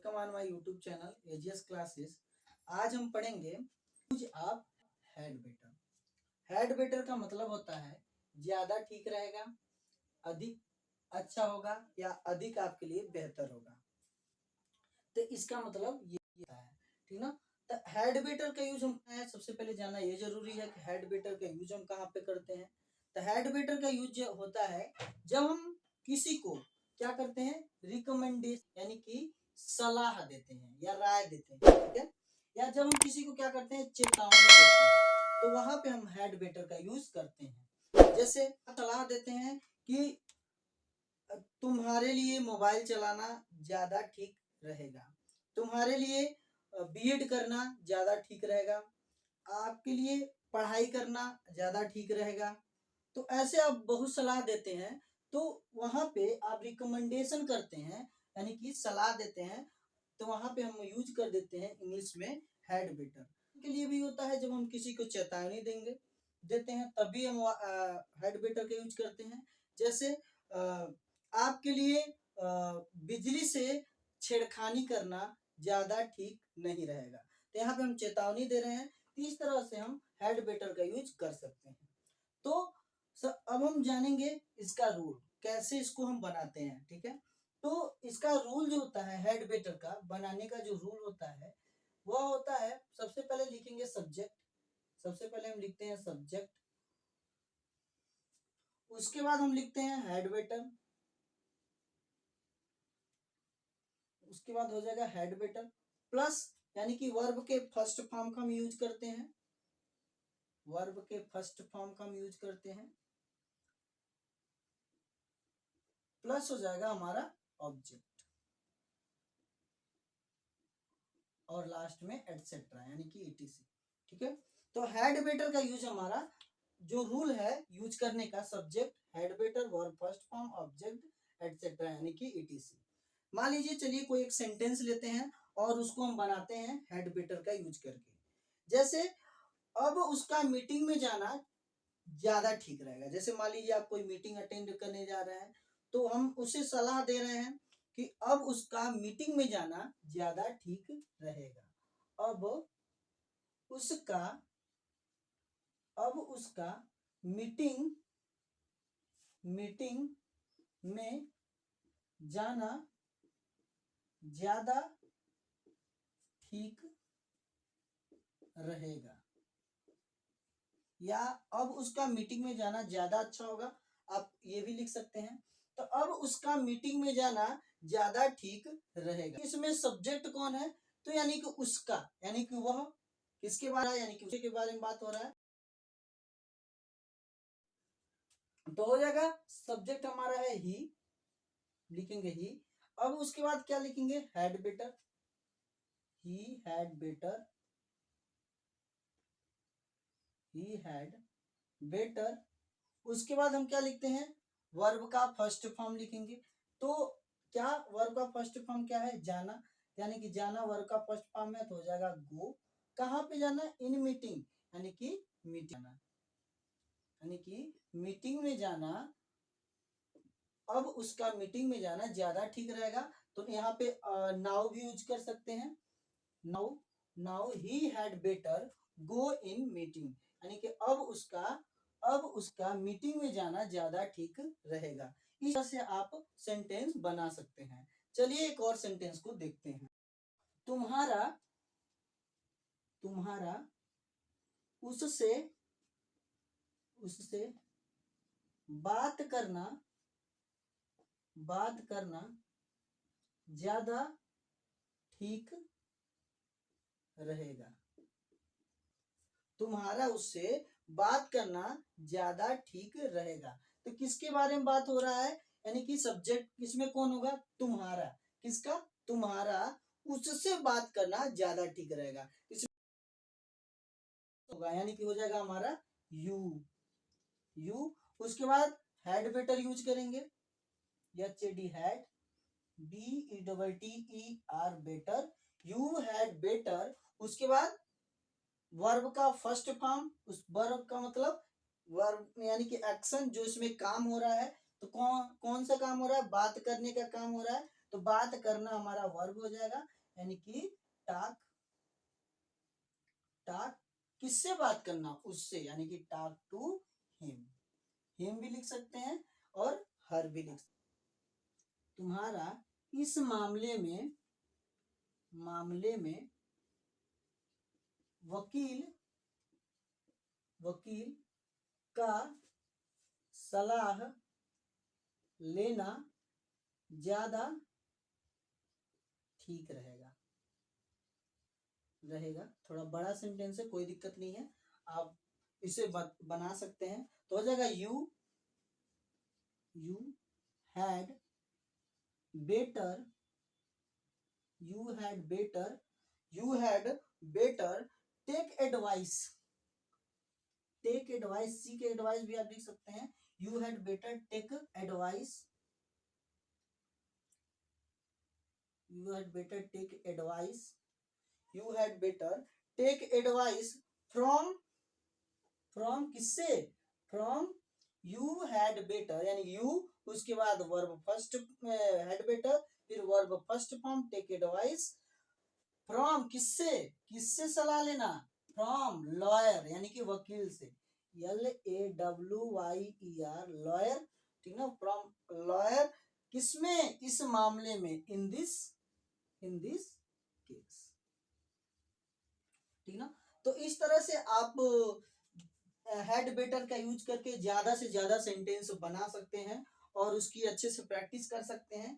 Welcome on my YouTube channel AGS classes. आज हम पढ़ेंगे use of head better. Head better का मतलब होता है ज्यादा ठीक रहेगा, अधिक अच्छा होगा या अधिक आपके लिए बेहतर होगा। तो इसका मतलब ये है, ठीक ना। तो हेड बेटर का यूज हम सबसे पहले जानना ये जरूरी है कि हेड बेटर का यूज हम कहाँ पे करते हैं। तो हेड बेटर का यूज होता है जब हम किसी को क्या करते हैं, रिकमेंडेशन यानी कि सलाह देते हैं या राय देते हैं, ठीक है। या जब हम किसी को क्या करते हैं, चेतावनी देते हैं, तो वहां पे हम हेड बेटर का यूज करते हैं। जैसे सलाह देते हैं कि तुम्हारे लिए मोबाइल चलाना ज्यादा ठीक रहेगा, तुम्हारे लिए बीएड करना ज्यादा ठीक रहेगा, आपके लिए पढ़ाई करना ज्यादा ठीक रहेगा। तो ऐसे आप बहुत सलाह देते हैं, तो वहां पे आप रिकमेंडेशन करते हैं यानी कि सलाह देते हैं, तो वहां पे हम यूज कर देते हैं इंग्लिश में हेड बेटर। के लिए भी होता है जब हम किसी को चेतावनी देते हैं तभी हम हेड बेटर का यूज करते हैं। जैसे आपके लिए बिजली से छेड़खानी करना ज्यादा ठीक नहीं रहेगा, तो यहाँ पे हम चेतावनी दे रहे हैं। इस तरह से हम हेड बेटर का यूज कर सकते हैं। तो अब हम जानेंगे इसका रूल, कैसे इसको हम बनाते हैं, ठीक है। तो इसका रूल जो होता है हेड बेटर का बनाने का जो रूल होता है वह होता है, सबसे पहले लिखेंगे सब्जेक्ट। सबसे पहले हम लिखते हैं सब्जेक्ट, उसके बाद हम लिखते हैं हेड बेटर, उसके बाद हो जाएगा हेड बेटर प्लस यानी कि वर्ब के फर्स्ट फॉर्म का हम यूज करते हैं, वर्ब के फर्स्ट फॉर्म का हम यूज करते हैं, प्लस हो जाएगा हमारा ऑब्जेक्ट और लास्ट में एटसेट्रा यानी कि ईटीसी, ठीक है। तो हेड बेटर का यूज हमारा जो रूल है यूज करने का, subject, head better, verb first form, object, etcetera यानी कि ईटीसी। मान लीजिए चलिए कोई एक सेंटेंस लेते हैं और उसको हम बनाते हैं हेड बेटर का यूज करके। जैसे अब उसका मीटिंग में जाना ज्यादा ठीक रहेगा। जैसे मान लीजिए आप कोई मीटिंग अटेंड करने जा रहे हैं, तो हम उसे सलाह दे रहे हैं कि अब उसका मीटिंग में जाना ज्यादा ठीक रहेगा। अब उसका मीटिंग में जाना ज्यादा ठीक रहेगा, या अब उसका मीटिंग में जाना ज्यादा अच्छा होगा, आप ये भी लिख सकते हैं। तो अब उसका मीटिंग में जाना ज्यादा ठीक रहेगा। इसमें सब्जेक्ट कौन है, तो यानी कि उसका, यानी कि वह किसके बारे में, यानी कि उसके बारे में बात हो रहा है। तो हो जाएगा सब्जेक्ट हमारा है ही, लिखेंगे ही। अब उसके बाद क्या लिखेंगे, head better, he had better, he had better. उसके बाद हम क्या लिखते हैं, वर्ब का फर्स्ट फॉर्म लिखेंगे। तो क्या वर्ब का फर्स्ट फॉर्म क्या है, जाना, यानी कि जाना वर्ब का फर्स्ट फॉर्म है, तो हो जाएगा गो। कहाँ पे जाना, इन मीटिंग, यानी कि मीटिंग, यानी कि मीटिंग में जाना। अब उसका मीटिंग में जाना ज्यादा ठीक रहेगा, तो यहाँ पे नाउ भी यूज कर सकते हैं। Now he had better go in meeting, यानी कि अब उसका मीटिंग में जाना ज्यादा ठीक रहेगा। इस तरह से आप सेंटेंस बना सकते हैं। चलिए एक और सेंटेंस को देखते हैं। तुम्हारा उससे बात करना ज्यादा ठीक रहेगा। तुम्हारा उससे बात करना ज्यादा ठीक रहेगा। तो किसके बारे में बात हो रहा है, यानी कि सब्जेक्ट किसमें कौन होगा, तुम्हारा, किसका, तुम्हारा उससे बात करना ज्यादा ठीक रहेगा। इसमें होगा यानी कि हो जाएगा हमारा यू। उसके बाद हेड बेटर यूज करेंगे, HD had, BETTER better, you had better. उसके बाद वर्ब का फर्स्ट फॉर्म, उस वर्ब का मतलब वर्ब यानी कि एक्शन, जो इसमें काम हो रहा है। तो कौन सा काम हो रहा है, बात करने का काम हो रहा है, तो बात करना हमारा वर्ब हो जाएगा, यानी कि टॉक, टॉक किससे बात करना, उससे, यानी कि टॉक टू हिम भी लिख सकते हैं और हर भी लिख सकते हैं। तुम्हारा इस मामले में वकील का सलाह लेना ज्यादा ठीक रहेगा। थोड़ा बड़ा सेंटेंस है, कोई दिक्कत नहीं है, आप इसे बना सकते हैं। तो हो जाएगा you had better take advice, see के एडवाइस भी आप लिख सकते हैं। You had better take advice, you had better take advice from किससे, फ्रॉम यू हैड बेटर, यानी यू उसके बाद वर्ब फर्स्ट हैड बेटर, फिर verb first form take advice from किससे सलाह लेना, फ्रॉम लॉयर, यानी कि वकील से, LAWYER लॉयर, ठीक ना, फ्रॉम लॉयर, किसमें, इस मामले में, इन दिस केस, ठीक ना। तो इस तरह से आप हैड बेटर का यूज करके ज्यादा से ज्यादा सेंटेंस बना सकते हैं और उसकी अच्छे से प्रैक्टिस कर सकते हैं।